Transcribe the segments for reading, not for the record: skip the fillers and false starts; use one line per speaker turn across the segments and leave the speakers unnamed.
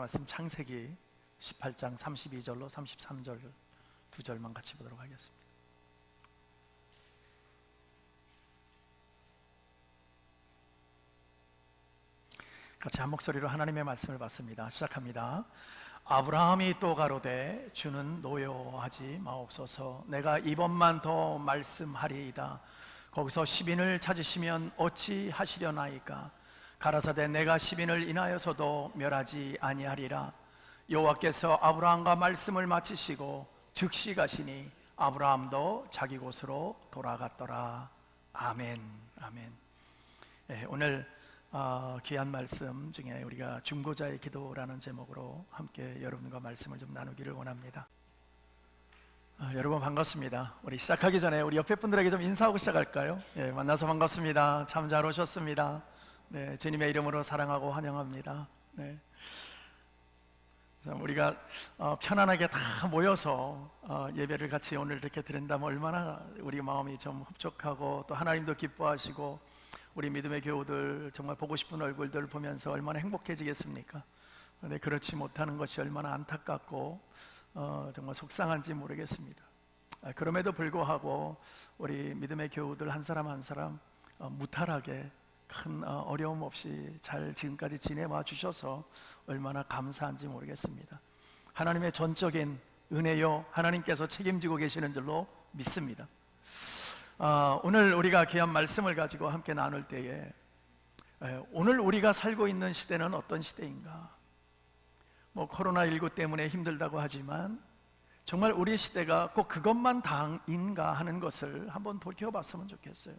말씀 창세기 18장 32절로 33절 두 절만 같이 보도록 하겠습니다. 같이 한 목소리로 하나님의 말씀을 받습니다. 시작합니다. 아브라함이 또 가로되 주는 노여워하지 마옵소서. 내가 이번만 더 말씀하리이다. 거기서 10인을 찾으시면 어찌 하시려나이까. 가라사대 내가 10인을 인하여서도 멸하지 아니하리라. 여호와께서 아브라함과 말씀을 마치시고 즉시 가시니 아브라함도 자기 곳으로 돌아갔더라. 아멘. 아멘. 오늘 귀한 말씀 중에 우리가 중보자의 기도라는 제목으로 함께 여러분과 말씀을 좀 나누기를 원합니다. 여러분 반갑습니다. 우리 시작하기 전에 우리 옆에 분들에게 좀 인사하고 시작할까요? 만나서 반갑습니다. 참 잘 오셨습니다. 주님의 이름으로 사랑하고 환영합니다. 우리가 편안하게 다 모여서 예배를 같이 오늘 이렇게 드린다면 얼마나 우리 마음이 좀 흡족하고 또 하나님도 기뻐하시고 우리 믿음의 교우들 정말 보고 싶은 얼굴들 보면서 얼마나 행복해지겠습니까? 그런데 그렇지 못하는 것이 얼마나 안타깝고 정말 속상한지 모르겠습니다. 그럼에도 불구하고 우리 믿음의 교우들 한 사람 한 사람 무탈하게 큰 어려움 없이 잘 지금까지 지내와 주셔서 얼마나 감사한지 모르겠습니다. 하나님의 전적인 은혜요 하나님께서 책임지고 계시는 줄로 믿습니다. 오늘 우리가 귀한 말씀을 가지고 함께 나눌 때에 오늘 우리가 살고 있는 시대는 어떤 시대인가? 코로나19 때문에 힘들다고 하지만 정말 우리 시대가 꼭 그것만 다인가 하는 것을 한번 돌이켜봤으면 좋겠어요.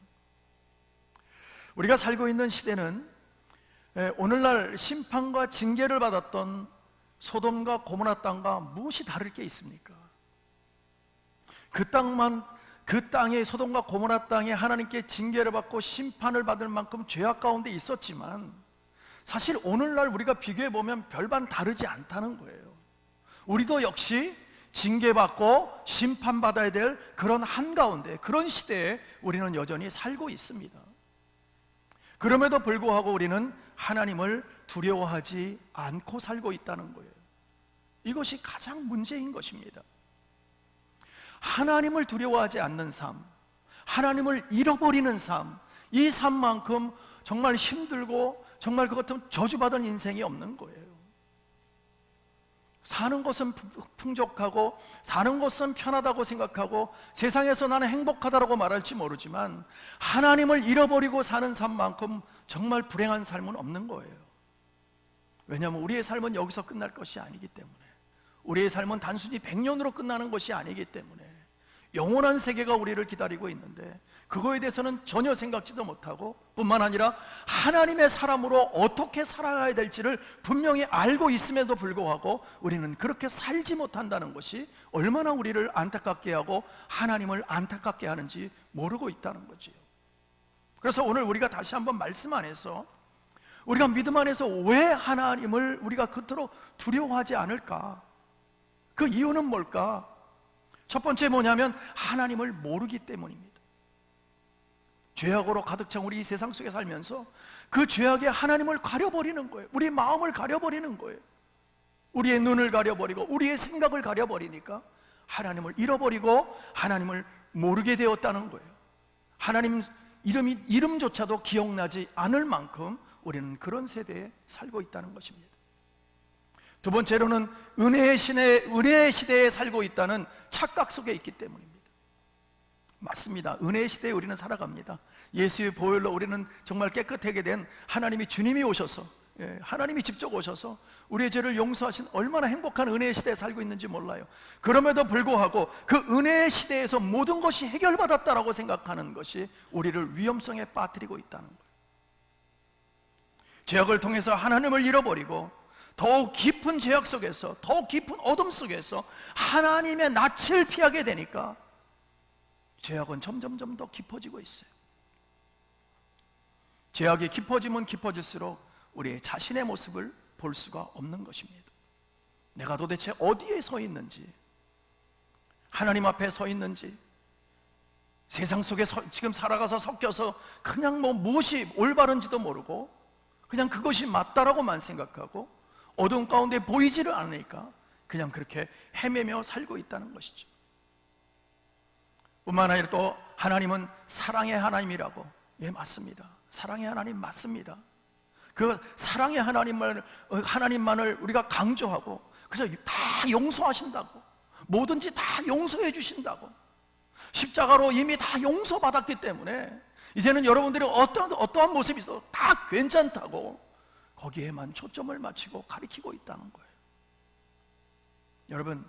우리가 살고 있는 시대는 오늘날 심판과 징계를 받았던 소돔과 고모라 땅과 무엇이 다를 게 있습니까? 그 땅에 소돔과 고모라 땅에 하나님께 징계를 받고 심판을 받을 만큼 죄악 가운데 있었지만 사실 오늘날 우리가 비교해보면 별반 다르지 않다는 거예요. 우리도 역시 징계받고 심판받아야 될 그런 한가운데 그런 시대에 우리는 여전히 살고 있습니다. 그럼에도 불구하고 우리는 하나님을 두려워하지 않고 살고 있다는 거예요. 이것이 가장 문제인 것입니다. 하나님을 두려워하지 않는 삶, 하나님을 잃어버리는 삶, 이 삶만큼 정말 힘들고 정말 그 같은 저주받은 인생이 없는 거예요. 사는 것은 풍족하고 사는 것은 편하다고 생각하고 세상에서 나는 행복하다고 말할지 모르지만 하나님을 잃어버리고 사는 삶만큼 정말 불행한 삶은 없는 거예요. 왜냐하면 우리의 삶은 여기서 끝날 것이 아니기 때문에, 우리의 삶은 단순히 100년으로 끝나는 것이 아니기 때문에 영원한 세계가 우리를 기다리고 있는데 그거에 대해서는 전혀 생각지도 못하고 뿐만 아니라 하나님의 사람으로 어떻게 살아가야 될지를 분명히 알고 있음에도 불구하고 우리는 그렇게 살지 못한다는 것이 얼마나 우리를 안타깝게 하고 하나님을 안타깝게 하는지 모르고 있다는 거지요. 그래서 오늘 우리가 다시 한번 말씀 안에서 우리가 믿음 안에서 왜 하나님을 우리가 그토록 두려워하지 않을까? 그 이유는 뭘까? 첫 번째 뭐냐면 하나님을 모르기 때문입니다. 죄악으로 가득 찬 우리 이 세상 속에 살면서 그 죄악에 하나님을 가려버리는 거예요. 우리의 마음을 가려버리는 거예요. 우리의 눈을 가려버리고 우리의 생각을 가려버리니까 하나님을 잃어버리고 하나님을 모르게 되었다는 거예요. 하나님 이름조차도 기억나지 않을 만큼 우리는 그런 세대에 살고 있다는 것입니다. 두 번째로는 은혜의 시대에 살고 있다는 착각 속에 있기 때문입니다. 맞습니다. 은혜의 시대에 우리는 살아갑니다. 예수의 보혈로 우리는 정말 깨끗하게 된 하나님이 주님이 오셔서 하나님이 직접 오셔서 우리의 죄를 용서하신 얼마나 행복한 은혜의 시대에 살고 있는지 몰라요. 그럼에도 불구하고 그 은혜의 시대에서 모든 것이 해결받았다라고 생각하는 것이 우리를 위험성에 빠뜨리고 있다는 거예요. 죄악을 통해서 하나님을 잃어버리고 더욱 깊은 죄악 속에서 더욱 깊은 어둠 속에서 하나님의 낯을 피하게 되니까 죄악은 점점점 더 깊어지고 있어요. 죄악이 깊어지면 깊어질수록 우리의 자신의 모습을 볼 수가 없는 것입니다. 내가 도대체 어디에 서 있는지, 하나님 앞에 서 있는지, 세상 속에 지금 살아가서 섞여서 그냥 무엇이 올바른지도 모르고 그냥 그것이 맞다라고만 생각하고 어두운 가운데 보이지를 않으니까 그냥 그렇게 헤매며 살고 있다는 것이죠. 뿐만 아니라 또 하나님은 사랑의 하나님이라고. 예, 맞습니다. 사랑의 하나님 맞습니다. 그 사랑의 하나님만을 우리가 강조하고 그래서 다 용서하신다고, 뭐든지 다 용서해 주신다고, 십자가로 이미 다 용서받았기 때문에 이제는 여러분들이 어떠한 모습이 있어도 다 괜찮다고 거기에만 초점을 맞추고 가리키고 있다는 거예요. 여러분,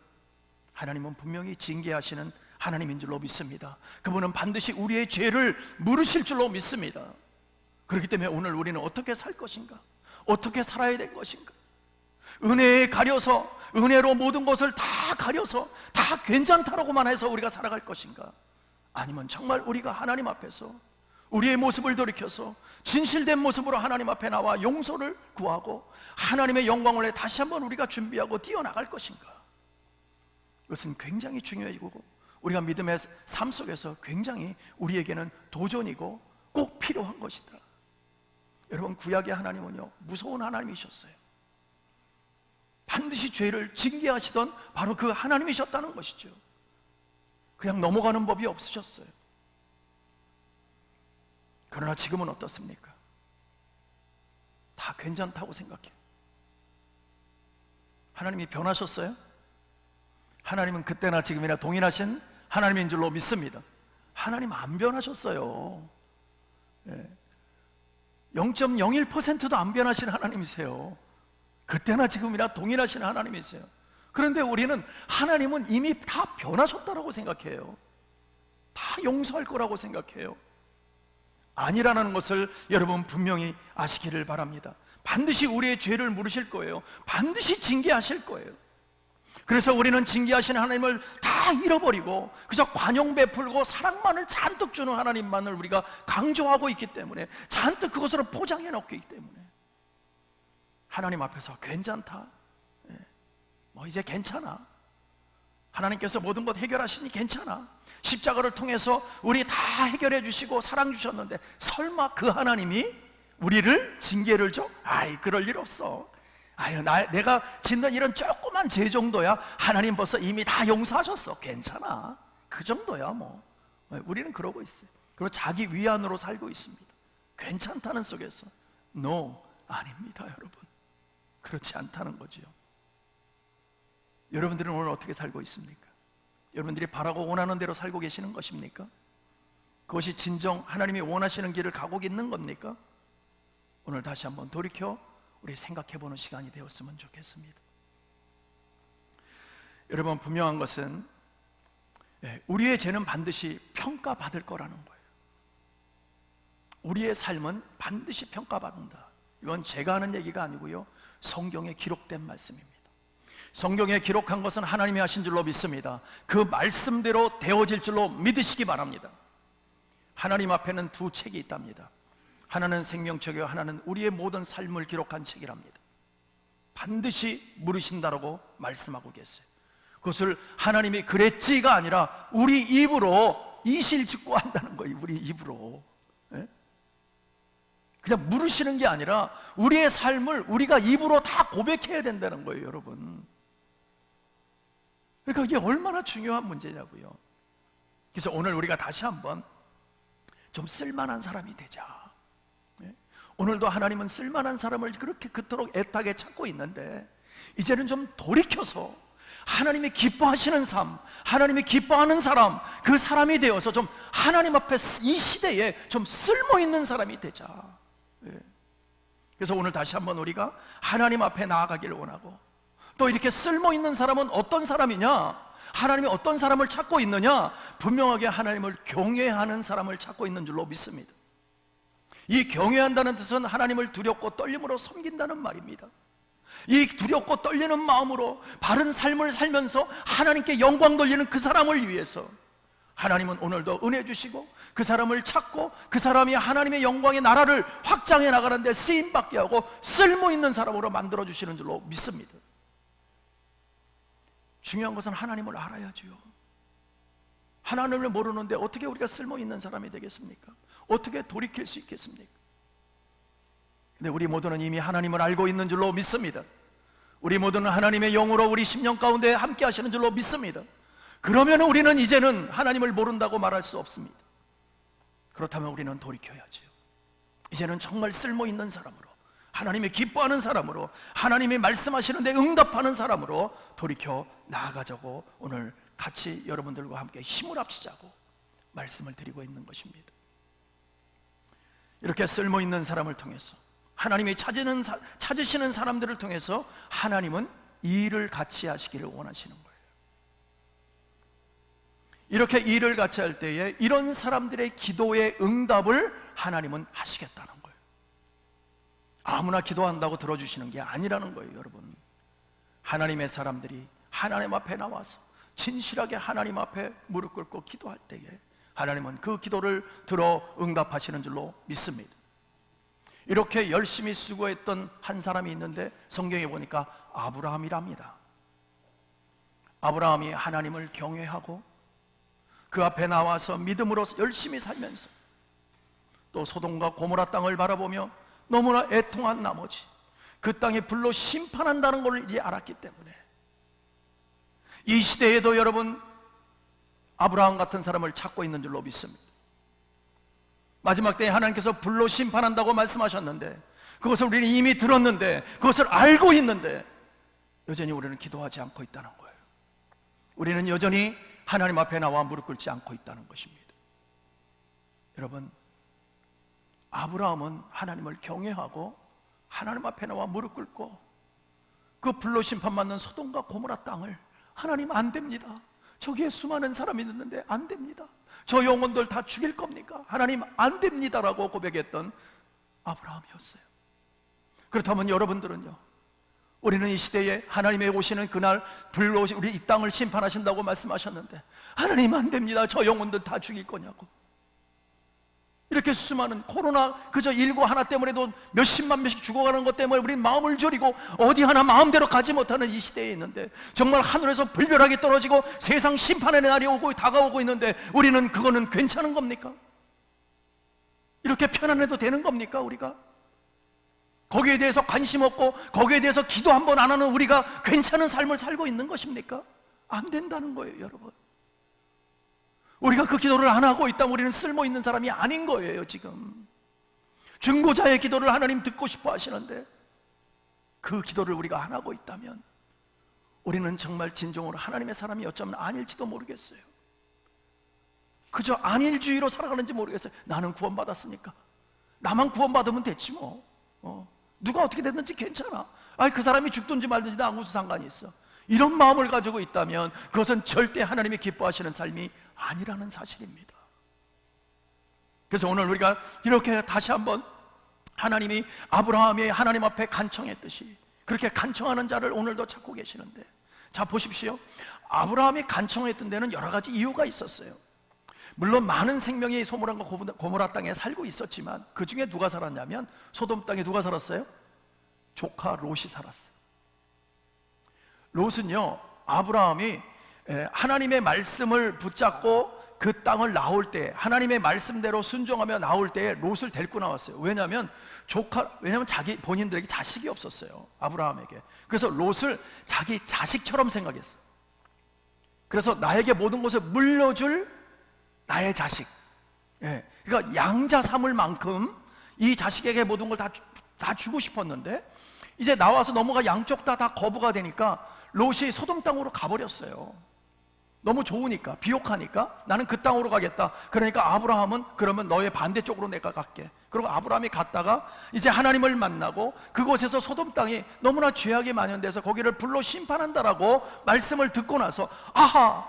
하나님은 분명히 징계하시는 하나님인 줄로 믿습니다. 그분은 반드시 우리의 죄를 물으실 줄로 믿습니다. 그렇기 때문에 오늘 우리는 어떻게 살 것인가? 어떻게 살아야 될 것인가? 은혜에 가려서, 은혜로 모든 것을 다 가려서 다 괜찮다라고만 해서 우리가 살아갈 것인가? 아니면 정말 우리가 하나님 앞에서 우리의 모습을 돌이켜서 진실된 모습으로 하나님 앞에 나와 용서를 구하고 하나님의 영광을 위해 다시 한번 우리가 준비하고 뛰어나갈 것인가? 이것은 굉장히 중요하고 우리가 믿음의 삶 속에서 굉장히 우리에게는 도전이고 꼭 필요한 것이다. 여러분, 구약의 하나님은요, 무서운 하나님이셨어요. 반드시 죄를 징계하시던 바로 그 하나님이셨다는 것이죠. 그냥 넘어가는 법이 없으셨어요. 그러나 지금은 어떻습니까? 다 괜찮다고 생각해요. 하나님이 변하셨어요? 하나님은 그때나 지금이나 동일하신 하나님인 줄로 믿습니다. 하나님 안 변하셨어요. 0.01%도 안 변하신 하나님이세요. 그때나 지금이나 동일하신 하나님이세요. 그런데 우리는 하나님은 이미 다 변하셨다고 생각해요. 다 용서할 거라고 생각해요. 아니라는 것을 여러분 분명히 아시기를 바랍니다. 반드시 우리의 죄를 물으실 거예요. 반드시 징계하실 거예요. 그래서 우리는 징계하신 하나님을 다 잃어버리고 그저 관용 베풀고 사랑만을 잔뜩 주는 하나님만을 우리가 강조하고 있기 때문에, 잔뜩 그것으로 포장해 놓기 때문에 하나님 앞에서 괜찮다, 뭐 이제 괜찮아, 하나님께서 모든 것 해결하시니 괜찮아, 십자가를 통해서 우리 다 해결해 주시고 사랑 주셨는데 설마 그 하나님이 우리를 징계를 줘? 아이, 그럴 일 없어. 아유, 내가 짓는 이런 조그만 죄 정도야 하나님 벌써 이미 다 용서하셨어. 괜찮아. 그 정도야 뭐. 우리는 그러고 있어요. 그리고 자기 위안으로 살고 있습니다. 괜찮다는 속에서. No, 아닙니다, 여러분. 그렇지 않다는 거지요. 여러분들은 오늘 어떻게 살고 있습니까? 여러분들이 바라고 원하는 대로 살고 계시는 것입니까? 그것이 진정 하나님이 원하시는 길을 가고 있는 겁니까? 오늘 다시 한번 돌이켜 우리 생각해보는 시간이 되었으면 좋겠습니다. 여러분, 분명한 것은 우리의 죄는 반드시 평가받을 거라는 거예요. 우리의 삶은 반드시 평가받는다. 이건 제가 하는 얘기가 아니고요, 성경에 기록된 말씀입니다. 성경에 기록한 것은 하나님이 하신 줄로 믿습니다. 그 말씀대로 되어질 줄로 믿으시기 바랍니다. 하나님 앞에는 두 책이 있답니다. 하나는 생명책이요, 하나는 우리의 모든 삶을 기록한 책이랍니다. 반드시 물으신다라고 말씀하고 계세요. 그것을 하나님이 그랬지가 아니라 우리 입으로 이실직고한다는 거예요. 우리 입으로. 그냥 물으시는 게 아니라 우리의 삶을 우리가 입으로 다 고백해야 된다는 거예요, 여러분. 그러니까 이게 얼마나 중요한 문제냐고요. 그래서 오늘 우리가 다시 한번 좀 쓸만한 사람이 되자. 오늘도 하나님은 쓸만한 사람을 그렇게 그토록 애타게 찾고 있는데, 이제는 좀 돌이켜서 하나님이 기뻐하시는 삶, 하나님이 기뻐하는 사람, 그 사람이 되어서 좀 하나님 앞에 이 시대에 좀 쓸모있는 사람이 되자. 그래서 오늘 다시 한번 우리가 하나님 앞에 나아가기를 원하고, 또 이렇게 쓸모있는 사람은 어떤 사람이냐, 하나님이 어떤 사람을 찾고 있느냐, 분명하게 하나님을 경외하는 사람을 찾고 있는 줄로 믿습니다. 이 경외한다는 뜻은 하나님을 두렵고 떨림으로 섬긴다는 말입니다. 이 두렵고 떨리는 마음으로 바른 삶을 살면서 하나님께 영광 돌리는 그 사람을 위해서 하나님은 오늘도 은혜 주시고 그 사람을 찾고 그 사람이 하나님의 영광의 나라를 확장해 나가는 데 쓰임받게 하고 쓸모있는 사람으로 만들어 주시는 줄로 믿습니다. 중요한 것은 하나님을 알아야지요. 하나님을 모르는데 어떻게 우리가 쓸모있는 사람이 되겠습니까? 어떻게 돌이킬 수 있겠습니까? 근데 우리 모두는 이미 하나님을 알고 있는 줄로 믿습니다. 우리 모두는 하나님의 영으로 우리 심령 가운데 함께 하시는 줄로 믿습니다. 그러면 우리는 이제는 하나님을 모른다고 말할 수 없습니다. 그렇다면 우리는 돌이켜야죠. 이제는 정말 쓸모있는 사람으로, 하나님이 기뻐하는 사람으로, 하나님이 말씀하시는데 응답하는 사람으로 돌이켜 나아가자고 오늘 같이 여러분들과 함께 힘을 합치자고 말씀을 드리고 있는 것입니다. 이렇게 쓸모있는 사람을 통해서, 하나님이 찾으시는 사람들을 통해서 하나님은 일을 같이 하시기를 원하시는 거예요. 이렇게 일을 같이 할 때에 이런 사람들의 기도의 응답을 하나님은 하시겠다는 거예요. 아무나 기도한다고 들어주시는 게 아니라는 거예요, 여러분. 하나님의 사람들이 하나님 앞에 나와서 진실하게 하나님 앞에 무릎 꿇고 기도할 때에 하나님은 그 기도를 들어 응답하시는 줄로 믿습니다. 이렇게 열심히 수고했던 한 사람이 있는데 성경에 보니까 아브라함이랍니다. 아브라함이 하나님을 경외하고 그 앞에 나와서 믿음으로 열심히 살면서 또 소돔과 고모라 땅을 바라보며 너무나 애통한 나머지 그 땅이 불로 심판한다는 것을 이제 알았기 때문에 이 시대에도 여러분 아브라함 같은 사람을 찾고 있는 줄로 믿습니다. 마지막 때에 하나님께서 불로 심판한다고 말씀하셨는데 그것을 우리는 이미 들었는데 그것을 알고 있는데 여전히 우리는 기도하지 않고 있다는 거예요. 우리는 여전히 하나님 앞에 나와 무릎 꿇지 않고 있다는 것입니다. 여러분, 아브라함은 하나님을 경외하고 하나님 앞에 나와 무릎 꿇고 그 불로 심판받는 소돔과 고모라 땅을 하나님 안 됩니다. 저기에 수많은 사람이 있는데 안 됩니다. 저 영혼들 다 죽일 겁니까? 하나님 안 됩니다라고 고백했던 아브라함이었어요. 그렇다면 여러분들은요, 우리는 이 시대에 하나님의 오시는 그날 불로 우리 이 땅을 심판하신다고 말씀하셨는데 하나님 안 됩니다. 저 영혼들 다 죽일 거냐고. 이렇게 수많은 코로나 그저 19 하나 때문에도 몇십만 명씩 죽어가는 것 때문에 우리 마음을 졸이고 어디 하나 마음대로 가지 못하는 이 시대에 있는데 정말 하늘에서 불벼락이 떨어지고 세상 심판의 날이 오고 다가오고 있는데 우리는 그거는 괜찮은 겁니까? 이렇게 편안해도 되는 겁니까? 우리가 거기에 대해서 관심 없고 거기에 대해서 기도 한 번 안 하는 우리가 괜찮은 삶을 살고 있는 것입니까? 안 된다는 거예요, 여러분. 우리가 그 기도를 안 하고 있다면 우리는 쓸모있는 사람이 아닌 거예요. 지금 중보자의 기도를 하나님 듣고 싶어 하시는데 그 기도를 우리가 안 하고 있다면 우리는 정말 진정으로 하나님의 사람이 어쩌면 아닐지도 모르겠어요. 그저 안일주의로 살아가는지 모르겠어요. 나는 구원받았으니까 나만 구원받으면 됐지 뭐. 누가 어떻게 됐는지 괜찮아. 그 사람이 죽든지 말든지 나하고 무슨 상관이 있어. 이런 마음을 가지고 있다면 그것은 절대 하나님이 기뻐하시는 삶이 아니라는 사실입니다. 그래서 오늘 우리가 이렇게 다시 한번 하나님이 아브라함이 하나님 앞에 간청했듯이 그렇게 간청하는 자를 오늘도 찾고 계시는데, 자 보십시오. 아브라함이 간청했던 데는 여러 가지 이유가 있었어요. 물론 많은 생명이 소돔과 고모라 땅에 살고 있었지만 그 중에 누가 살았냐면 소돔 땅에 누가 살았어요? 조카 롯이 살았어요. 롯은요, 아브라함이 하나님의 말씀을 붙잡고 그 땅을 나올 때 하나님의 말씀대로 순종하며 나올 때에 롯을 데리고 나왔어요. 왜냐하면 자기 본인들에게 자식이 없었어요, 아브라함에게. 그래서 롯을 자기 자식처럼 생각했어요. 그래서 나에게 모든 것을 물려줄 나의 자식, 그러니까 양자 삼을 만큼 이 자식에게 모든 걸 다 주고 싶었는데 이제 나와서 넘어가 양쪽 다 거부가 되니까 롯이 소돔 땅으로 가버렸어요. 너무 좋으니까, 비옥하니까 나는 그 땅으로 가겠다. 그러니까 아브라함은 그러면 너의 반대쪽으로 내가 갈게. 그리고 아브라함이 갔다가 이제 하나님을 만나고 그곳에서 소돔 땅이 너무나 죄악이 만연돼서 거기를 불로 심판한다라고 말씀을 듣고 나서 아하,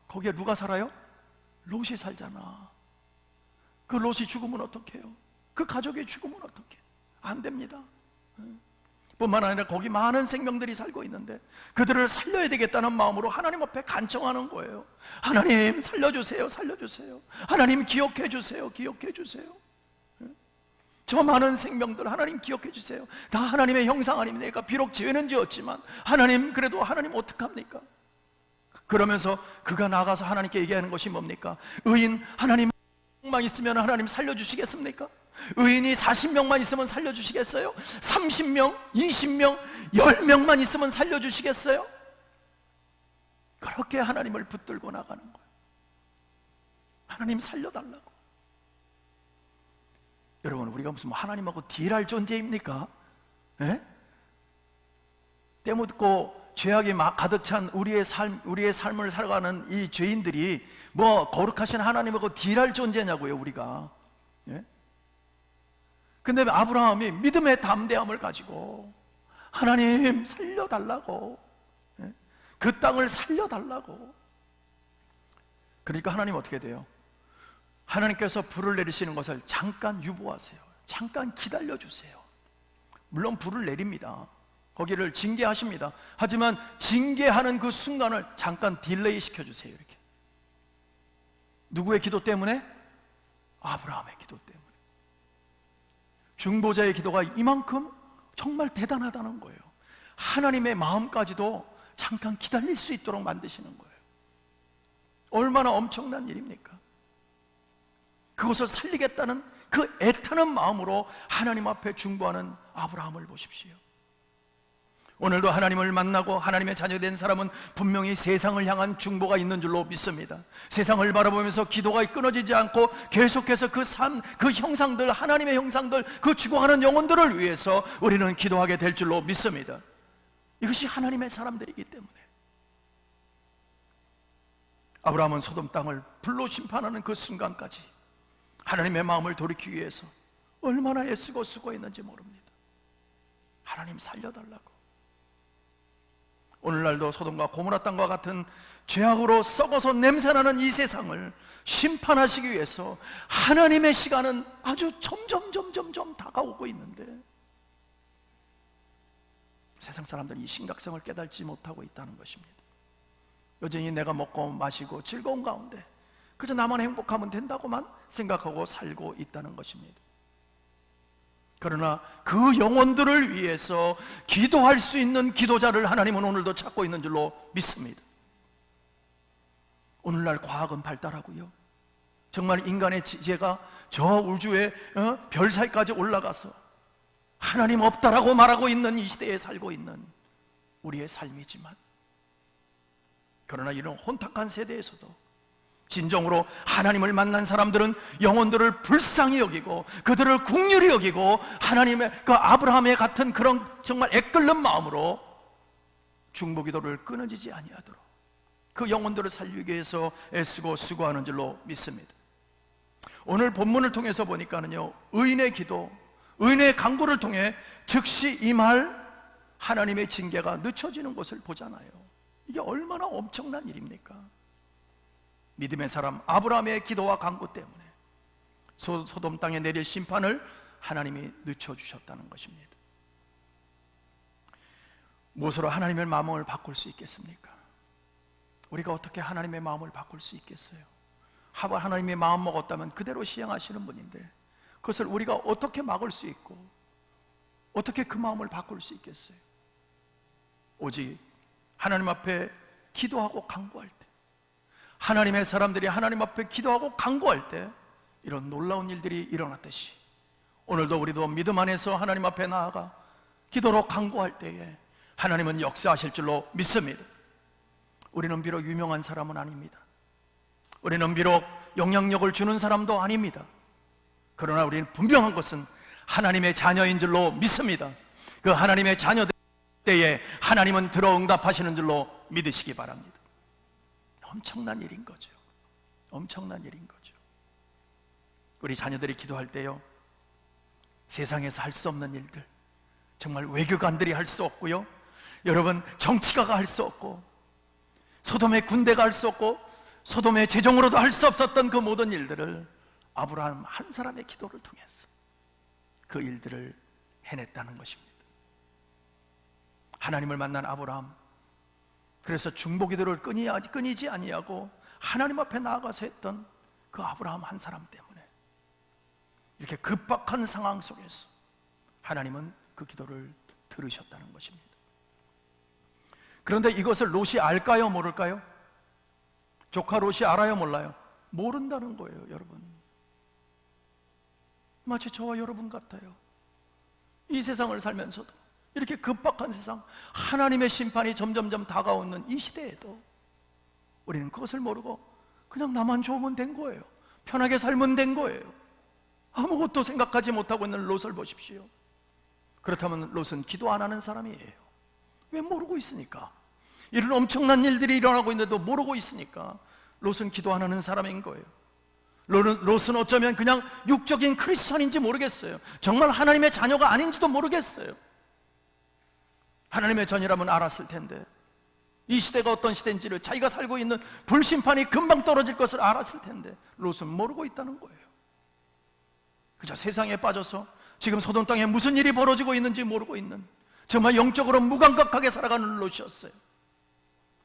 거기에 누가 살아요? 롯이 살잖아. 그 롯이 죽으면 어떡해요? 그 가족이 죽으면 어떡해? 안 됩니다. 뿐만 아니라 거기 많은 생명들이 살고 있는데 그들을 살려야 되겠다는 마음으로 하나님 앞에 간청하는 거예요. 하나님 살려주세요, 살려주세요. 하나님 기억해 주세요, 기억해 주세요. 저 많은 생명들 하나님 기억해 주세요. 다 하나님의 형상 아닙니까? 내가 비록 죄는 지었지만 하나님, 그래도 하나님 어떡합니까? 그러면서 그가 나가서 하나님께 얘기하는 것이 뭡니까? 의인 하나님 만 있으면 하나님 살려주시겠습니까? 의인이 40명만 있으면 살려주시겠어요? 30명, 20명, 10명만 있으면 살려주시겠어요? 그렇게 하나님을 붙들고 나가는 거예요. 하나님 살려달라고. 여러분, 우리가 무슨 하나님하고 딜할 존재입니까? 예? 때묻고 죄악이 막 가득 찬 우리의 삶을 살아가는 이 죄인들이 뭐 거룩하신 하나님하고 딜할 존재냐고요, 우리가. 예? 근데 아브라함이 믿음의 담대함을 가지고 하나님 살려달라고, 예? 그 땅을 살려달라고. 그러니까 하나님 어떻게 돼요? 하나님께서 불을 내리시는 것을 잠깐 유보하세요. 잠깐 기다려주세요. 물론 불을 내립니다. 거기를 징계하십니다. 하지만 징계하는 그 순간을 잠깐 딜레이 시켜주세요. 이렇게. 누구의 기도 때문에? 아브라함의 기도 때문에. 중보자의 기도가 이만큼 정말 대단하다는 거예요. 하나님의 마음까지도 잠깐 기다릴 수 있도록 만드시는 거예요. 얼마나 엄청난 일입니까? 그것을 살리겠다는 그 애타는 마음으로 하나님 앞에 중보하는 아브라함을 보십시오. 오늘도 하나님을 만나고 하나님의 자녀된 사람은 분명히 세상을 향한 중보가 있는 줄로 믿습니다. 세상을 바라보면서 기도가 끊어지지 않고 계속해서 그 삶, 그 형상들, 하나님의 형상들, 그 죽어가는 영혼들을 위해서 우리는 기도하게 될 줄로 믿습니다. 이것이 하나님의 사람들이기 때문에. 아브라함은 소돔 땅을 불로 심판하는 그 순간까지 하나님의 마음을 돌이키기 위해서 얼마나 애쓰고 수고했는지 모릅니다. 하나님 살려달라고. 오늘날도 소돔과 고모라 땅과 같은 죄악으로 썩어서 냄새나는 이 세상을 심판하시기 위해서 하나님의 시간은 아주 점점 다가오고 있는데 세상 사람들이 이 심각성을 깨닫지 못하고 있다는 것입니다. 여전히 내가 먹고 마시고 즐거운 가운데 그저 나만 행복하면 된다고만 생각하고 살고 있다는 것입니다. 그러나 그 영혼들을 위해서 기도할 수 있는 기도자를 하나님은 오늘도 찾고 있는 줄로 믿습니다. 오늘날 과학은 발달하고요, 정말 인간의 지혜가 저 우주의 별 사이까지 올라가서 하나님 없다라고 말하고 있는 이 시대에 살고 있는 우리의 삶이지만, 그러나 이런 혼탁한 세대에서도 진정으로 하나님을 만난 사람들은 영혼들을 불쌍히 여기고 그들을 긍휼히 여기고 하나님의 그 아브라함의 같은 그런 정말 애끓는 마음으로 중보기도를 끊어지지 아니하도록 그 영혼들을 살리기 위해서 애쓰고 수고하는 줄로 믿습니다. 오늘 본문을 통해서 보니까는요, 의인의 기도, 의인의 간구를 통해 즉시 임할 하나님의 징계가 늦춰지는 것을 보잖아요. 이게 얼마나 엄청난 일입니까? 믿음의 사람 아브라함의 기도와 간구 때문에 소돔 땅에 내릴 심판을 하나님이 늦춰주셨다는 것입니다. 무엇으로 하나님의 마음을 바꿀 수 있겠습니까? 우리가 어떻게 하나님의 마음을 바꿀 수 있겠어요? 하나님의 마음 먹었다면 그대로 시행하시는 분인데 그것을 우리가 어떻게 막을 수 있고 어떻게 그 마음을 바꿀 수 있겠어요? 오직 하나님 앞에 기도하고 간구할 때, 하나님의 사람들이 하나님 앞에 기도하고 간구할 때 이런 놀라운 일들이 일어났듯이 오늘도 우리도 믿음 안에서 하나님 앞에 나아가 기도로 간구할 때에 하나님은 역사하실 줄로 믿습니다. 우리는 비록 유명한 사람은 아닙니다. 우리는 비록 영향력을 주는 사람도 아닙니다. 그러나 우리는 분명한 것은 하나님의 자녀인 줄로 믿습니다. 그 하나님의 자녀 때에 하나님은 들어 응답하시는 줄로 믿으시기 바랍니다. 엄청난 일인 거죠. 엄청난 일인 거죠. 우리 자녀들이 기도할 때요, 세상에서 할 수 없는 일들, 정말 외교관들이 할 수 없고요, 여러분 정치가가 할 수 없고 소돔의 군대가 할 수 없고 소돔의 재정으로도 할 수 없었던 그 모든 일들을 아브라함 한 사람의 기도를 통해서 그 일들을 해냈다는 것입니다. 하나님을 만난 아브라함, 그래서 중보기도를 끊이지 아니하고 하나님 앞에 나아가서 했던 그 아브라함 한 사람 때문에 이렇게 급박한 상황 속에서 하나님은 그 기도를 들으셨다는 것입니다. 그런데 이것을 롯이 알까요, 모를까요? 조카 롯이 알아요, 몰라요? 모른다는 거예요, 여러분. 마치 저와 여러분 같아요. 이 세상을 살면서도, 이렇게 급박한 세상, 하나님의 심판이 점점점 다가오는 이 시대에도 우리는 그것을 모르고 그냥 나만 좋으면 된 거예요. 편하게 살면 된 거예요. 아무것도 생각하지 못하고 있는 롯을 보십시오. 그렇다면 롯은 기도 안 하는 사람이에요. 왜? 모르고 있으니까. 이런 엄청난 일들이 일어나고 있는데도 모르고 있으니까 롯은 기도 안 하는 사람인 거예요. 롯은 어쩌면 그냥 육적인 크리스천인지 모르겠어요. 정말 하나님의 자녀가 아닌지도 모르겠어요. 하나님의 자녀라면 알았을 텐데, 이 시대가 어떤 시대인지를, 자기가 살고 있는 불심판이 금방 떨어질 것을 알았을 텐데 롯은 모르고 있다는 거예요. 그저 세상에 빠져서 지금 소돔 땅에 무슨 일이 벌어지고 있는지 모르고 있는, 정말 영적으로 무감각하게 살아가는 롯이었어요.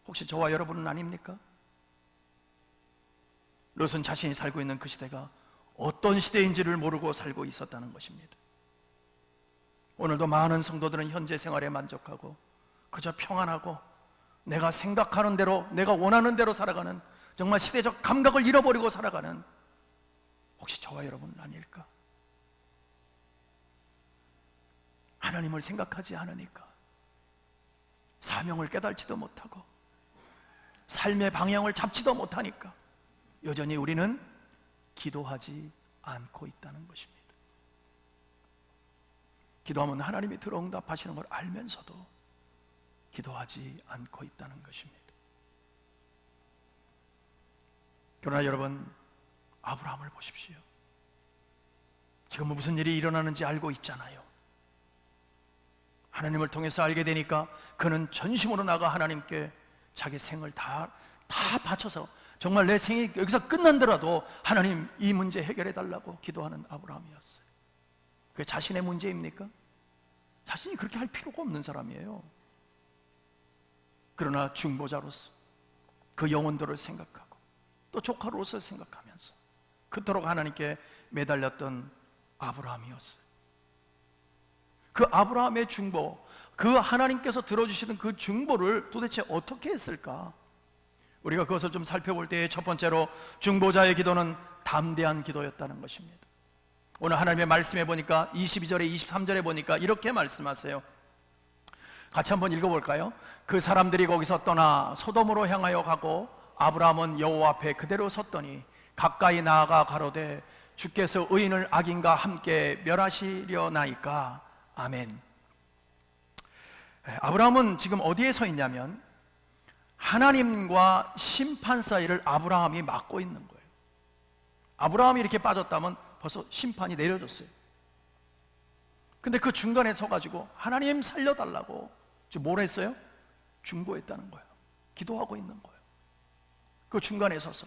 혹시 저와 여러분은 아닙니까? 롯은 자신이 살고 있는 그 시대가 어떤 시대인지를 모르고 살고 있었다는 것입니다. 오늘도 많은 성도들은 현재 생활에 만족하고 그저 평안하고 내가 생각하는 대로, 내가 원하는 대로 살아가는, 정말 시대적 감각을 잃어버리고 살아가는, 혹시 저와 여러분은 아닐까? 하나님을 생각하지 않으니까 사명을 깨달지도 못하고 삶의 방향을 잡지도 못하니까 여전히 우리는 기도하지 않고 있다는 것입니다. 기도하면 하나님이 들어응답하시는 걸 알면서도 기도하지 않고 있다는 것입니다. 그러나 여러분, 아브라함을 보십시오. 지금 무슨 일이 일어나는지 알고 있잖아요. 하나님을 통해서 알게 되니까 그는 전심으로 나가 하나님께 자기 생을 다 바쳐서, 정말 내 생이 여기서 끝난더라도 하나님 이 문제 해결해 달라고 기도하는 아브라함이었어요. 그게 자신의 문제입니까? 자신이 그렇게 할 필요가 없는 사람이에요. 그러나 중보자로서 그 영혼들을 생각하고 또 조카로서 생각하면서 그토록 하나님께 매달렸던 아브라함이었어요. 그 아브라함의 중보, 그 하나님께서 들어주시는 그 중보를 도대체 어떻게 했을까? 우리가 그것을 좀 살펴볼 때 첫 번째로 중보자의 기도는 담대한 기도였다는 것입니다. 오늘 하나님의 말씀에 보니까 22절에 23절에 보니까 이렇게 말씀하세요. 같이 한번 읽어볼까요? 그 사람들이 거기서 떠나 소돔으로 향하여 가고 아브라함은 여호와 앞에 그대로 섰더니 가까이 나아가 가로되 주께서 의인을 악인과 함께 멸하시려나이까. 아멘. 아브라함은 지금 어디에 서 있냐면 하나님과 심판 사이를 아브라함이 막고 있는 거예요. 아브라함이 이렇게 빠졌다면 벌써 심판이 내려졌어요. 근데 그 중간에 서가지고 하나님 살려달라고 지금 뭘 했어요? 중보했다는 거예요. 기도하고 있는 거예요. 그 중간에 서서.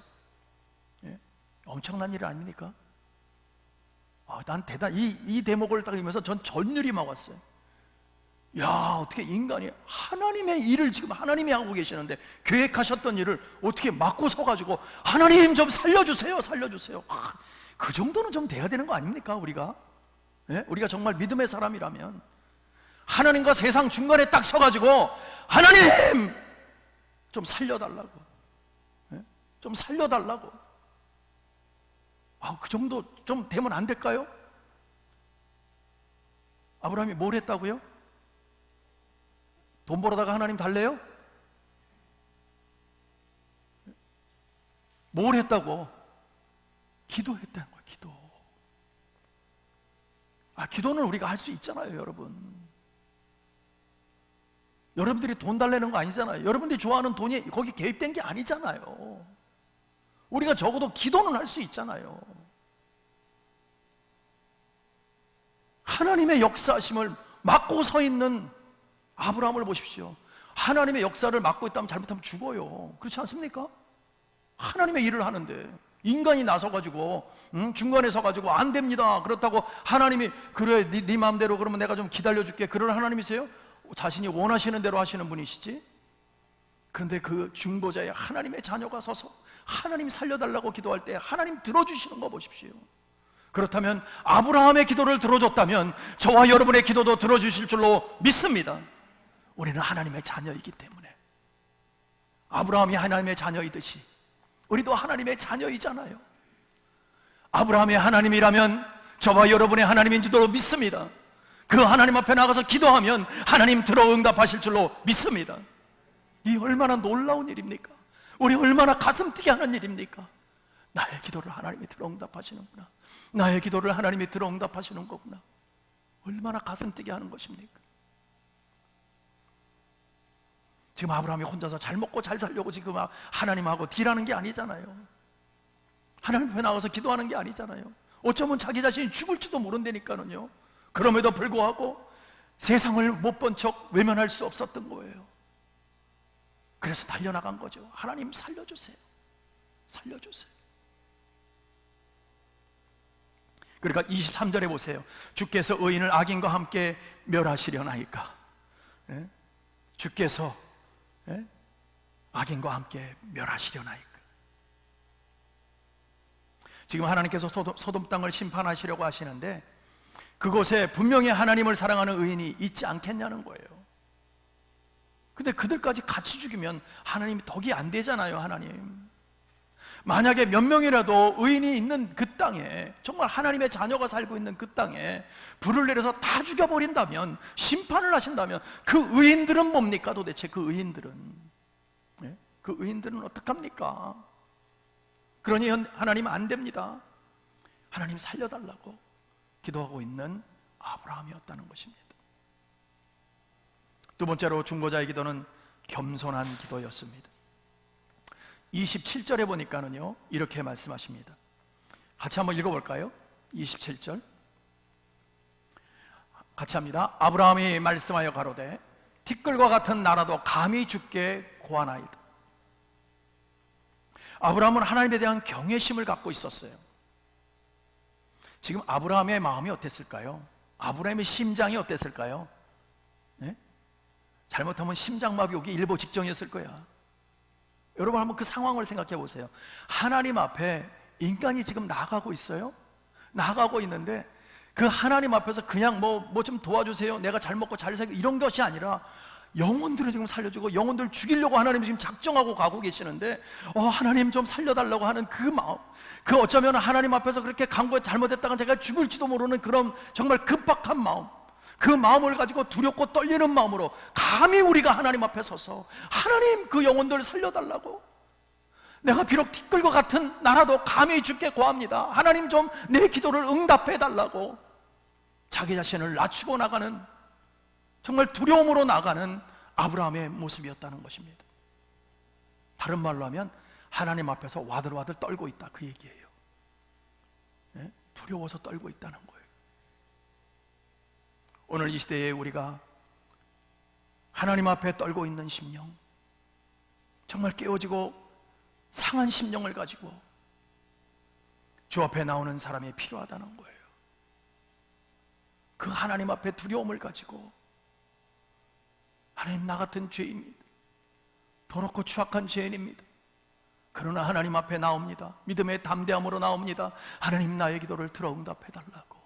예? 엄청난 일 아닙니까? 난 이 대목을 딱 읽으면서 전 전율이 막 왔어요. 야, 어떻게 인간이 하나님의 일을 지금 하나님이 하고 계시는데 계획하셨던 일을 어떻게 막고 서가지고 하나님 좀 살려주세요, 살려주세요. 그 정도는 좀 돼야 되는 거 아닙니까? 우리가 예? 우리가 정말 믿음의 사람이라면 하나님과 세상 중간에 딱 서가지고 하나님 좀 살려달라고, 예? 좀 살려달라고. 그 정도 좀 되면 안 될까요? 아브라함이 뭘 했다고요? 돈 벌어다가 하나님 달래요? 뭘 했다고? 기도했다는 거예요. 기도. 기도는 우리가 할 수 있잖아요, 여러분. 여러분들이 돈 달래는 거 아니잖아요. 여러분들이 좋아하는 돈이 거기 개입된 게 아니잖아요. 우리가 적어도 기도는 할 수 있잖아요. 하나님의 역사심을 막고 서 있는 아브라함을 보십시오. 하나님의 역사를 막고 있다면 잘못하면 죽어요. 그렇지 않습니까? 하나님의 일을 하는데 인간이 나서가지고 중간에 서가지고 안 됩니다, 그렇다고 하나님이 그래 네 마음대로 그러면 내가 좀 기다려줄게, 그런 하나님이세요? 자신이 원하시는 대로 하시는 분이시지. 그런데 그 중보자의 하나님의 자녀가 서서 하나님 살려달라고 기도할 때 하나님 들어주시는 거 보십시오. 그렇다면 아브라함의 기도를 들어줬다면 저와 여러분의 기도도 들어주실 줄로 믿습니다. 우리는 하나님의 자녀이기 때문에. 아브라함이 하나님의 자녀이듯이 우리도 하나님의 자녀이잖아요. 아브라함의 하나님이라면 저와 여러분의 하나님인 줄로 믿습니다. 그 하나님 앞에 나가서 기도하면 하나님 들어 응답하실 줄로 믿습니다. 이 얼마나 놀라운 일입니까? 우리 얼마나 가슴 뛰게 하는 일입니까? 나의 기도를 하나님이 들어 응답하시는구나. 나의 기도를 하나님이 들어 응답하시는 거구나. 얼마나 가슴 뛰게 하는 것입니까? 지금 아브라함이 혼자서 잘 먹고 잘 살려고 지금 하나님하고 딜하는 게 아니잖아요. 하나님 앞에 나가서 기도하는 게 아니잖아요. 어쩌면 자기 자신이 죽을지도 모른다니까는요. 그럼에도 불구하고 세상을 못 본 척 외면할 수 없었던 거예요. 그래서 달려나간 거죠. 하나님 살려주세요. 살려주세요. 그러니까 23절에 보세요. 주께서 의인을 악인과 함께 멸하시려나이까. 예? 주께서 악인과 함께 멸하시려나이까. 지금 하나님께서 소돔 땅을 심판하시려고 하시는데 그곳에 분명히 하나님을 사랑하는 의인이 있지 않겠냐는 거예요. 근데 그들까지 같이 죽이면 하나님이 덕이 안 되잖아요. 하나님, 만약에 몇 명이라도 의인이 있는 그 땅에, 정말 하나님의 자녀가 살고 있는 그 땅에 불을 내려서 다 죽여버린다면, 심판을 하신다면 그 의인들은 뭡니까? 도대체 그 의인들은 그 의인들은 어떡합니까? 그러니 하나님 안 됩니다. 하나님 살려달라고 기도하고 있는 아브라함이었다는 것입니다. 두 번째로 중보자의 기도는 겸손한 기도였습니다. 27절에 보니까는요, 이렇게 말씀하십니다. 같이 한번 읽어볼까요? 27절 같이 합니다. 아브라함이 말씀하여 가로되 티끌과 같은 나라도 감히 주께 구하나이다. 아브라함은 하나님에 대한 경외심을 갖고 있었어요. 지금 아브라함의 마음이 어땠을까요? 아브라함의 심장이 어땠을까요? 네? 잘못하면 심장마비 오기 일보 직전이었을 거야. 여러분 한번 그 상황을 생각해 보세요. 하나님 앞에 인간이 지금 나가고 있어요. 나가고 있는데 그 하나님 앞에서 그냥 뭐 좀 도와주세요, 내가 잘 먹고 잘 살고, 이런 것이 아니라 영혼들을 지금 살려주고 영혼들을 죽이려고 하나님이 지금 작정하고 가고 계시는데 하나님 좀 살려달라고 하는 그 마음, 그 어쩌면 하나님 앞에서 그렇게 간거에 잘못했다가 제가 죽을지도 모르는 그런 정말 급박한 마음, 그 마음을 가지고 두렵고 떨리는 마음으로 감히 우리가 하나님 앞에 서서 하나님 그 영혼들을 살려달라고, 내가 비록 티끌과 같은 나라도 감히 주께 구합니다, 하나님 좀 내 기도를 응답해 달라고 자기 자신을 낮추고 나가는, 정말 두려움으로 나가는 아브라함의 모습이었다는 것입니다. 다른 말로 하면 하나님 앞에서 와들와들 떨고 있다, 그 얘기예요. 네? 두려워서 떨고 있다는 거예요. 오늘 이 시대에 우리가 하나님 앞에 떨고 있는 심령, 정말 깨어지고 상한 심령을 가지고 주 앞에 나오는 사람이 필요하다는 거예요. 그 하나님 앞에 두려움을 가지고, 하나님 나 같은 죄인입니다, 더럽고 추악한 죄인입니다, 그러나 하나님 앞에 나옵니다. 믿음의 담대함으로 나옵니다. 하나님 나의 기도를 들어 응답해 달라고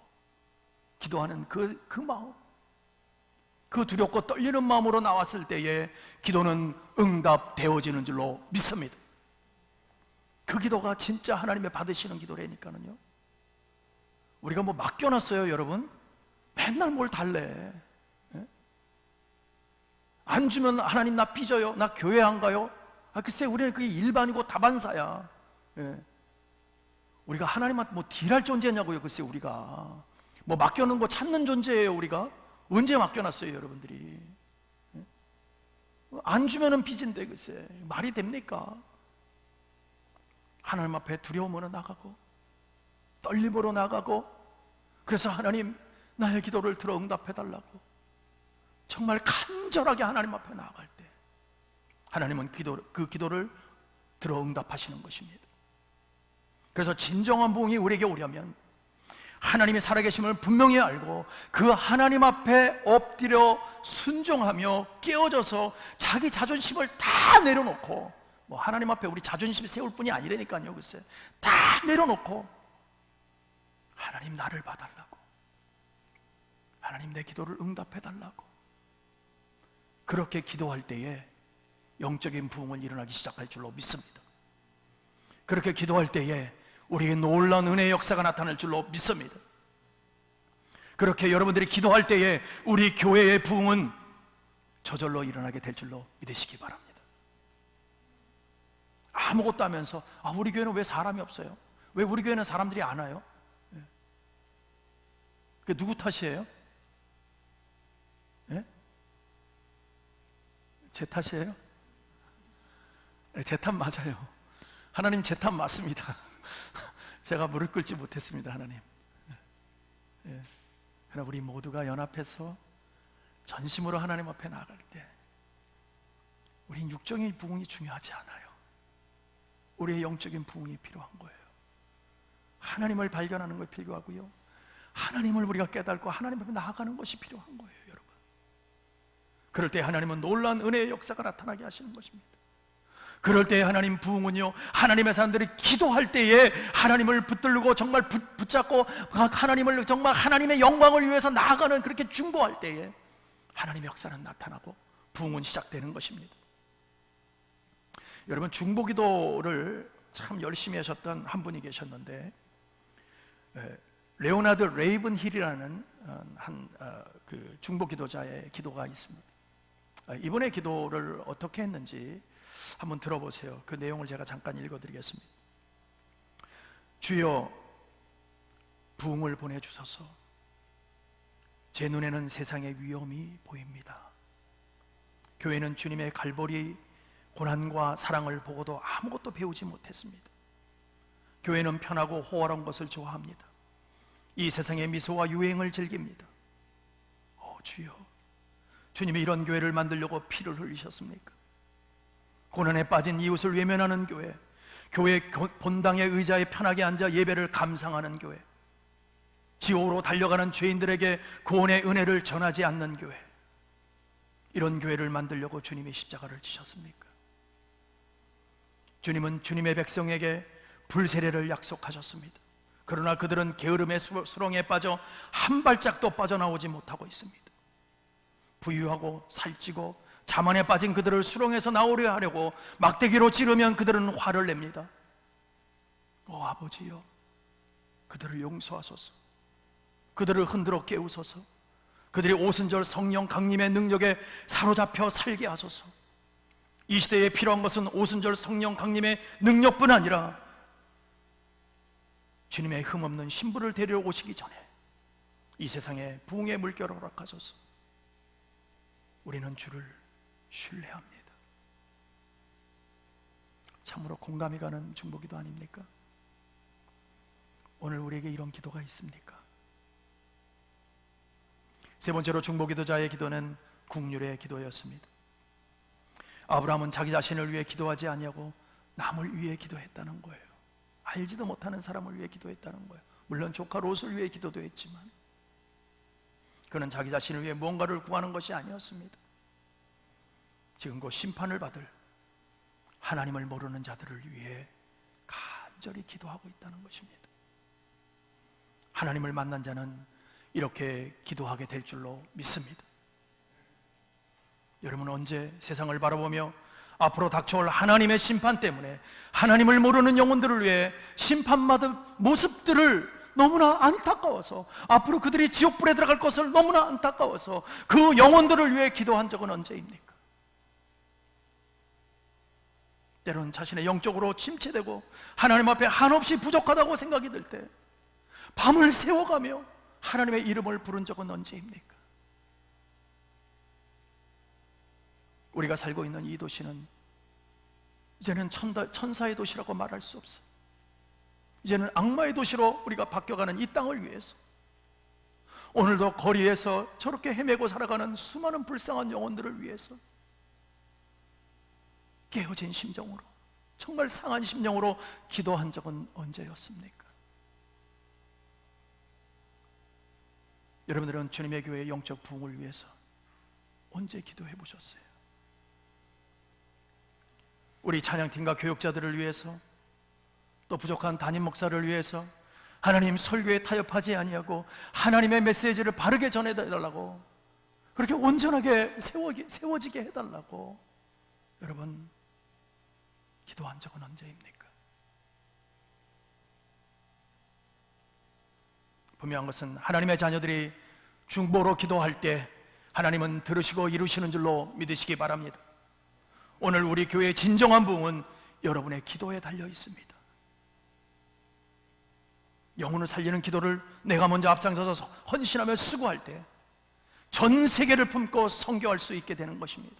기도하는 그 마음, 그 두렵고 떨리는 마음으로 나왔을 때에 기도는 응답되어지는 줄로 믿습니다. 그 기도가 진짜 하나님의 받으시는 기도라니까요. 우리가 뭐 맡겨놨어요, 여러분? 맨날 뭘 달래. 안 주면 하나님 나 삐져요, 나 교회 안 가요. 글쎄 우리는 그게 일반이고 다반사야. 우리가 하나님한테 뭐 딜할 존재냐고요. 글쎄 우리가 뭐 맡겨놓은 거 찾는 존재예요. 우리가 언제 맡겨놨어요, 여러분들이? 안 주면은 빚인데 글쎄 말이 됩니까? 하나님 앞에 두려움으로 나가고 떨림으로 나가고, 그래서 하나님 나의 기도를 들어 응답해 달라고 정말 간절하게 하나님 앞에 나아갈 때 하나님은 그 기도를 들어 응답하시는 것입니다. 그래서 진정한 부흥이 우리에게 오려면 하나님의 살아계심을 분명히 알고 그 하나님 앞에 엎드려 순종하며 깨어져서 자기 자존심을 다 내려놓고, 뭐 하나님 앞에 우리 자존심 세울 뿐이 아니라니까요. 글쎄 다 내려놓고 하나님 나를 봐달라고, 하나님 내 기도를 응답해 달라고, 그렇게 기도할 때에 영적인 부흥은 일어나기 시작할 줄로 믿습니다. 그렇게 기도할 때에 우리에게 놀라운 은혜의 역사가 나타날 줄로 믿습니다. 그렇게 여러분들이 기도할 때에 우리 교회의 부흥은 저절로 일어나게 될 줄로 믿으시기 바랍니다. 아무것도 하면서 우리 교회는 왜 사람이 없어요? 왜 우리 교회는 사람들이 안 와요? 그게 누구 탓이에요? 예? 제 탓이에요? 제 탓 맞아요. 하나님 제 탓 맞습니다. 제가 무릎 꿇지 못했습니다, 하나님. 예. 그러나 우리 모두가 연합해서 전심으로 하나님 앞에 나아갈 때 우린 육적인 부흥이 중요하지 않아요. 우리의 영적인 부흥이 필요한 거예요. 하나님을 발견하는 것이 필요하고요, 하나님을 우리가 깨닫고 하나님 앞에 나아가는 것이 필요한 거예요, 여러분. 그럴 때 하나님은 놀라운 은혜의 역사가 나타나게 하시는 것입니다. 그럴 때 하나님 부흥은요, 하나님의 사람들이 기도할 때에 하나님을 붙들고 정말 붙잡고 하나님을 정말 하나님의 영광을 위해서 나아가는, 그렇게 중보할 때에 하나님의 역사는 나타나고 부흥은 시작되는 것입니다. 여러분, 중보기도를 참 열심히 하셨던 한 분이 계셨는데, 레오나드 레이븐힐이라는 그 중보기도자의 기도가 있습니다. 이분의 기도를 어떻게 했는지 한번 들어보세요. 그 내용을 제가 잠깐 읽어드리겠습니다. 주여, 부흥을 보내주소서. 제 눈에는 세상의 위험이 보입니다. 교회는 주님의 갈보리 고난과 사랑을 보고도 아무것도 배우지 못했습니다. 교회는 편하고 호화로운 것을 좋아합니다. 이 세상의 미소와 유행을 즐깁니다. 주여, 주님이 이런 교회를 만들려고 피를 흘리셨습니까? 고난에 빠진 이웃을 외면하는 교회, 교회 본당의 의자에 편하게 앉아 예배를 감상하는 교회, 지옥으로 달려가는 죄인들에게 구원의 은혜를 전하지 않는 교회, 이런 교회를 만들려고 주님이 십자가를 지셨습니까? 주님은 주님의 백성에게 불세례를 약속하셨습니다. 그러나 그들은 게으름의 수렁에 빠져 한 발짝도 빠져나오지 못하고 있습니다. 부유하고 살찌고 자만에 빠진 그들을 수렁에서 나오려 하려고 막대기로 찌르면 그들은 화를 냅니다. 아버지여, 그들을 용서하소서. 그들을 흔들어 깨우소서. 그들이 오순절 성령 강림의 능력에 사로잡혀 살게 하소서. 이 시대에 필요한 것은 오순절 성령 강림의 능력뿐 아니라 주님의 흠없는 신부를 데려오시기 전에 이 세상에 부흥의 물결을 허락하소서. 우리는 주를 신뢰합니다. 참으로 공감이 가는 중보기도 아닙니까? 오늘 우리에게 이런 기도가 있습니까? 세 번째로 중보기도자의 기도는 국률의 기도였습니다. 아브라함은 자기 자신을 위해 기도하지 아니하고 남을 위해 기도했다는 거예요. 알지도 못하는 사람을 위해 기도했다는 거예요. 물론 조카 롯을 위해 기도도 했지만 그는 자기 자신을 위해 무언가를 구하는 것이 아니었습니다. 지금 곧 심판을 받을 하나님을 모르는 자들을 위해 간절히 기도하고 있다는 것입니다. 하나님을 만난 자는 이렇게 기도하게 될 줄로 믿습니다. 여러분은 언제 세상을 바라보며 앞으로 닥쳐올 하나님의 심판 때문에 하나님을 모르는 영혼들을 위해 심판받은 모습들을 너무나 안타까워서, 앞으로 그들이 지옥불에 들어갈 것을 너무나 안타까워서 그 영혼들을 위해 기도한 적은 언제입니까? 때로는 자신의 영적으로 침체되고 하나님 앞에 한없이 부족하다고 생각이 들 때 밤을 새워가며 하나님의 이름을 부른 적은 언제입니까? 우리가 살고 있는 이 도시는 이제는 천사의 도시라고 말할 수 없어. 이제는 악마의 도시로 우리가 바뀌어가는 이 땅을 위해서 오늘도 거리에서 저렇게 헤매고 살아가는 수많은 불쌍한 영혼들을 위해서 깨어진 심정으로, 정말 상한 심령으로 기도한 적은 언제였습니까? 여러분들은 주님의 교회의 영적 부흥을 위해서 언제 기도해 보셨어요? 우리 찬양팀과 교육자들을 위해서, 또 부족한 담임 목사를 위해서 하나님 설교에 타협하지 아니하고 하나님의 메시지를 바르게 전해달라고, 그렇게 온전하게 세워지게 해달라고 여러분 기도한 적은 언제입니까? 분명한 것은 하나님의 자녀들이 중보로 기도할 때 하나님은 들으시고 이루시는 줄로 믿으시기 바랍니다. 오늘 우리 교회의 진정한 부흥은 여러분의 기도에 달려 있습니다. 영혼을 살리는 기도를 내가 먼저 앞장서서 헌신하며 수고할 때 전 세계를 품고 선교할 수 있게 되는 것입니다.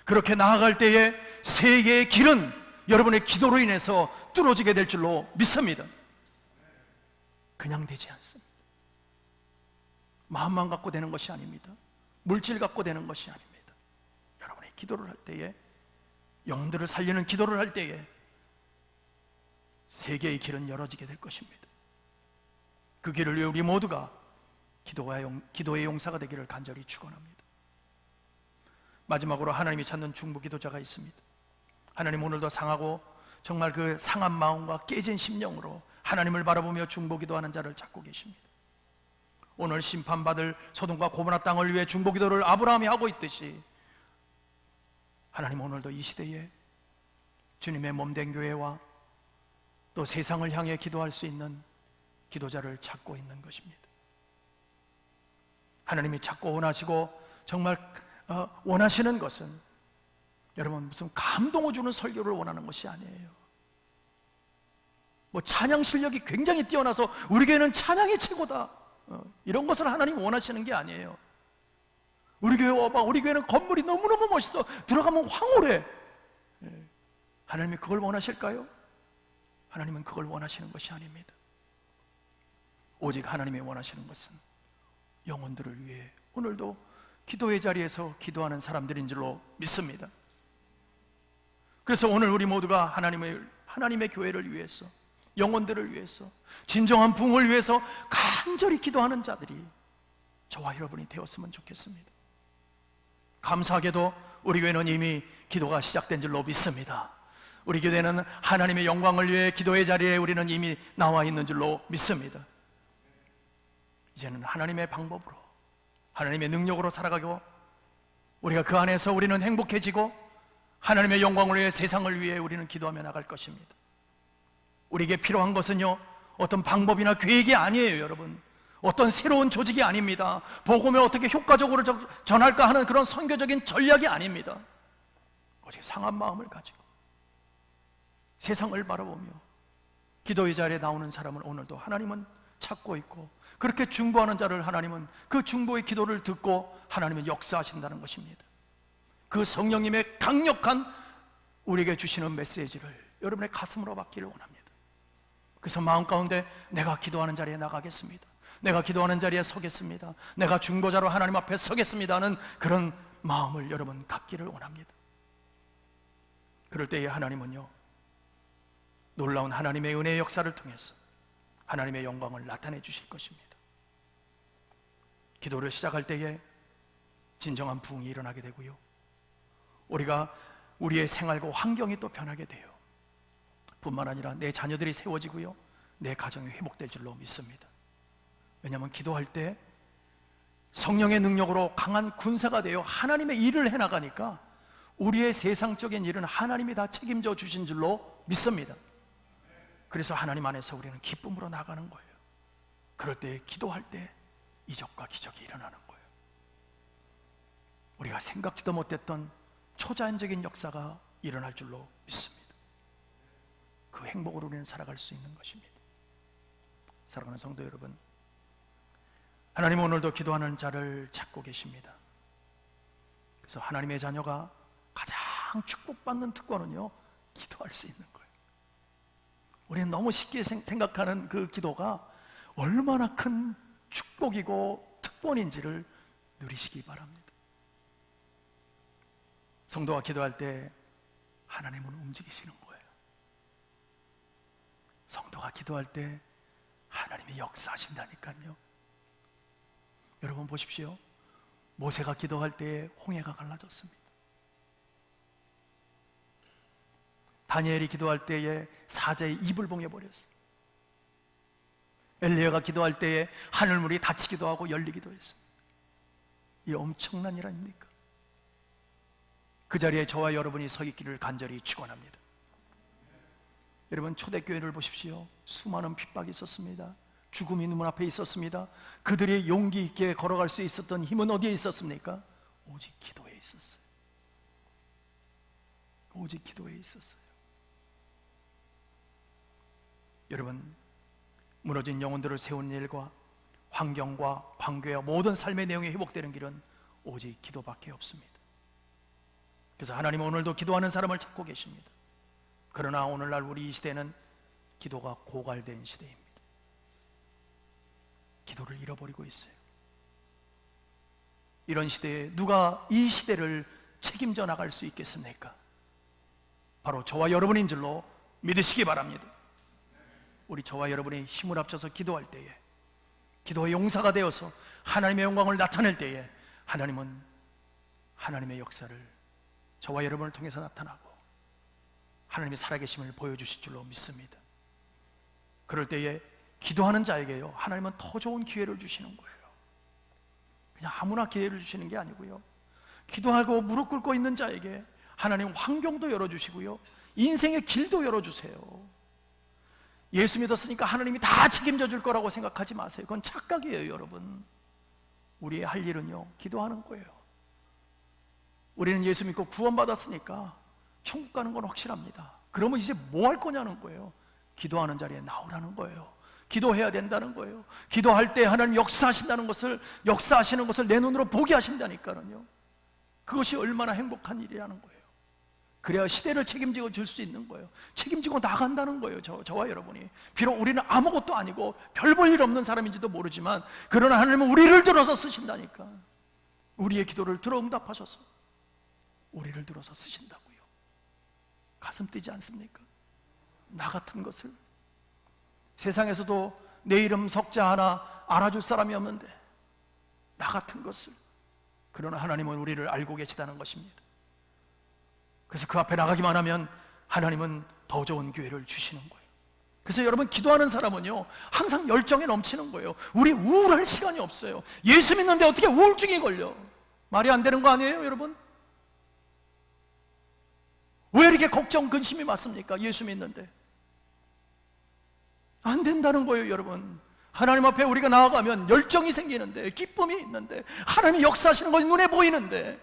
그렇게 나아갈 때에 세계의 길은 여러분의 기도로 인해서 뚫어지게 될 줄로 믿습니다. 그냥 되지 않습니다. 마음만 갖고 되는 것이 아닙니다. 물질 갖고 되는 것이 아닙니다. 여러분의 기도를 할 때에, 영들을 살리는 기도를 할 때에 세계의 길은 열어지게 될 것입니다. 그 길을 위해 우리 모두가 기도의 용사가 되기를 간절히 축원합니다. 마지막으로 하나님이 찾는 중보 기도자가 있습니다. 하나님, 오늘도 상하고 정말 그 상한 마음과 깨진 심령으로 하나님을 바라보며 중보 기도하는 자를 찾고 계십니다. 오늘 심판받을 소돔과 고모라 땅을 위해 중보 기도를 아브라함이 하고 있듯이 하나님, 오늘도 이 시대에 주님의 몸된 교회와 또 세상을 향해 기도할 수 있는 기도자를 찾고 있는 것입니다. 하나님이 찾고 원하시고 정말 원하시는 것은 여러분 무슨 감동을 주는 설교를 원하는 것이 아니에요. 뭐 찬양 실력이 굉장히 뛰어나서 우리 교회는 찬양이 최고다, 이런 것을 하나님 원하시는 게 아니에요. 우리 교회 와봐, 우리 교회는 건물이 너무너무 멋있어, 들어가면 황홀해. 하나님이 그걸 원하실까요? 하나님은 그걸 원하시는 것이 아닙니다. 오직 하나님이 원하시는 것은 영혼들을 위해 오늘도 기도의 자리에서 기도하는 사람들인 줄로 믿습니다. 그래서 오늘 우리 모두가 하나님의 교회를 위해서, 영혼들을 위해서, 진정한 부흥을 위해서 간절히 기도하는 자들이 저와 여러분이 되었으면 좋겠습니다. 감사하게도 우리 교회는 이미 기도가 시작된 줄로 믿습니다. 우리 교회는 하나님의 영광을 위해 기도의 자리에 우리는 이미 나와 있는 줄로 믿습니다. 이제는 하나님의 방법으로, 하나님의 능력으로 살아가고 우리가 그 안에서 우리는 행복해지고 하나님의 영광을 위해, 세상을 위해 우리는 기도하며 나갈 것입니다. 우리에게 필요한 것은요, 어떤 방법이나 계획이 아니에요. 여러분, 어떤 새로운 조직이 아닙니다. 복음을 어떻게 효과적으로 전할까 하는 그런 선교적인 전략이 아닙니다. 오직 상한 마음을 가지고 세상을 바라보며 기도의 자리에 나오는 사람을 오늘도 하나님은 찾고 있고, 그렇게 중보하는 자를 하나님은 그 중보의 기도를 듣고 하나님은 역사하신다는 것입니다. 그 성령님의 강력한 우리에게 주시는 메시지를 여러분의 가슴으로 받기를 원합니다. 그래서 마음 가운데 내가 기도하는 자리에 나가겠습니다, 내가 기도하는 자리에 서겠습니다, 내가 중보자로 하나님 앞에 서겠습니다 하는 그런 마음을 여러분 갖기를 원합니다. 그럴 때에 하나님은요, 놀라운 하나님의 은혜의 역사를 통해서 하나님의 영광을 나타내 주실 것입니다. 기도를 시작할 때에 진정한 부흥이 일어나게 되고요, 우리의 생활과 환경이 또 변하게 돼요. 뿐만 아니라 내 자녀들이 세워지고요, 내 가정이 회복될 줄로 믿습니다. 왜냐하면 기도할 때 성령의 능력으로 강한 군사가 되어 하나님의 일을 해나가니까 우리의 세상적인 일은 하나님이 다 책임져 주신 줄로 믿습니다. 그래서 하나님 안에서 우리는 기쁨으로 나가는 거예요. 그럴 때 기도할 때 이적과 기적이 일어나는 거예요. 우리가 생각지도 못했던 초자연적인 역사가 일어날 줄로 믿습니다. 그 행복으로 우리는 살아갈 수 있는 것입니다. 사랑하는 성도 여러분, 하나님은 오늘도 기도하는 자를 찾고 계십니다. 그래서 하나님의 자녀가 가장 축복받는 특권은요, 기도할 수 있는 거예요. 우리는 너무 쉽게 생각하는 그 기도가 얼마나 큰 축복이고 특권인지를 누리시기 바랍니다. 성도가 기도할 때 하나님은 움직이시는 거예요. 성도가 기도할 때 하나님이 역사하신다니까요. 여러분 보십시오. 모세가 기도할 때 홍해가 갈라졌습니다. 다니엘이 기도할 때에 사자의 입을 봉해버렸어요. 엘리야가 기도할 때에 하늘문이 닫히기도 하고 열리기도 했습니다. 이 엄청난 일 아닙니까? 그 자리에 저와 여러분이 서 있기를 간절히 축원합니다. 여러분, 초대교회를 보십시오. 수많은 핍박이 있었습니다. 죽음이 눈 앞에 있었습니다. 그들이 용기 있게 걸어갈 수 있었던 힘은 어디에 있었습니까? 오직 기도에 있었어요. 오직 기도에 있었어요. 여러분, 무너진 영혼들을 세운 일과 환경과 관계와 모든 삶의 내용이 회복되는 길은 오직 기도밖에 없습니다. 그래서 하나님은 오늘도 기도하는 사람을 찾고 계십니다. 그러나 오늘날 우리 이 시대는 기도가 고갈된 시대입니다. 기도를 잃어버리고 있어요. 이런 시대에 누가 이 시대를 책임져 나갈 수 있겠습니까? 바로 저와 여러분인 줄로 믿으시기 바랍니다. 우리 저와 여러분이 힘을 합쳐서 기도할 때에, 기도의 용사가 되어서 하나님의 영광을 나타낼 때에 하나님은 하나님의 역사를 저와 여러분을 통해서 나타나고 하나님의 살아계심을 보여주실 줄로 믿습니다. 그럴 때에 기도하는 자에게요, 하나님은 더 좋은 기회를 주시는 거예요. 그냥 아무나 기회를 주시는 게 아니고요, 기도하고 무릎 꿇고 있는 자에게 하나님 환경도 열어주시고요, 인생의 길도 열어주세요. 예수 믿었으니까 하나님이 다 책임져 줄 거라고 생각하지 마세요. 그건 착각이에요. 여러분, 우리의 할 일은요, 기도하는 거예요. 우리는 예수 믿고 구원받았으니까 천국 가는 건 확실합니다. 그러면 이제 뭐 할 거냐는 거예요. 기도하는 자리에 나오라는 거예요. 기도해야 된다는 거예요. 기도할 때 하나님 역사하시는 것을 내 눈으로 보게 하신다니까요. 그것이 얼마나 행복한 일이라는 거예요. 그래야 시대를 책임지고 줄 수 있는 거예요. 책임지고 나간다는 거예요. 저와 여러분이. 비록 우리는 아무것도 아니고 별 볼 일 없는 사람인지도 모르지만, 그러나 하나님은 우리를 들어서 쓰신다니까. 우리의 기도를 들어 응답하셔서 우리를 들어서 쓰신다고요. 가슴 뛰지 않습니까? 나 같은 것을, 세상에서도 내 이름 석자 하나 알아줄 사람이 없는데 나 같은 것을, 그러나 하나님은 우리를 알고 계시다는 것입니다. 그래서 그 앞에 나가기만 하면 하나님은 더 좋은 기회를 주시는 거예요. 그래서 여러분, 기도하는 사람은요, 항상 열정에 넘치는 거예요. 우리 우울할 시간이 없어요. 예수 믿는데 어떻게 우울증이 걸려? 말이 안 되는 거 아니에요, 여러분? 왜 이렇게 걱정, 근심이 많습니까? 예수 믿는데 안 된다는 거예요, 여러분. 하나님 앞에 우리가 나아가면 열정이 생기는데, 기쁨이 있는데, 하나님이 역사하시는 것이 눈에 보이는데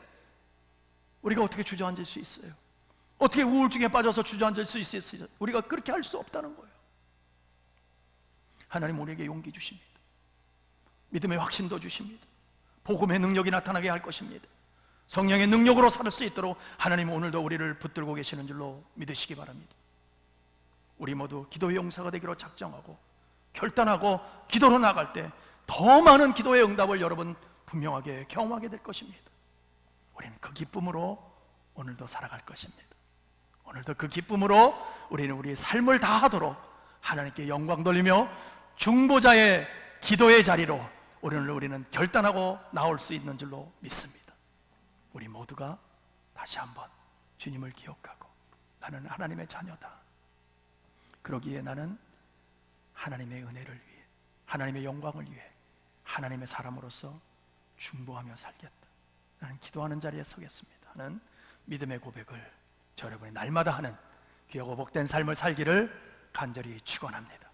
우리가 어떻게 주저앉을 수 있어요? 어떻게 우울증에 빠져서 주저앉을 수 있어요? 우리가 그렇게 할 수 없다는 거예요. 하나님 우리에게 용기 주십니다. 믿음의 확신도 주십니다. 복음의 능력이 나타나게 할 것입니다. 성령의 능력으로 살 수 있도록 하나님은 오늘도 우리를 붙들고 계시는 줄로 믿으시기 바랍니다. 우리 모두 기도의 용사가 되기로 작정하고 결단하고 기도로 나갈 때 더 많은 기도의 응답을 여러분 분명하게 경험하게 될 것입니다. 우리는 그 기쁨으로 오늘도 살아갈 것입니다. 오늘도 그 기쁨으로 우리는 우리의 삶을 다하도록 하나님께 영광 돌리며 중보자의 기도의 자리로 오늘 우리는 결단하고 나올 수 있는 줄로 믿습니다. 우리 모두가 다시 한번 주님을 기억하고, 나는 하나님의 자녀다. 그러기에 나는 하나님의 은혜를 위해, 하나님의 영광을 위해 하나님의 사람으로서 중보하며 살겠다. 나는 기도하는 자리에 서겠습니다 하는 믿음의 고백을 저 여러분이 날마다 하는 귀하고 복된 삶을 살기를 간절히 축원합니다.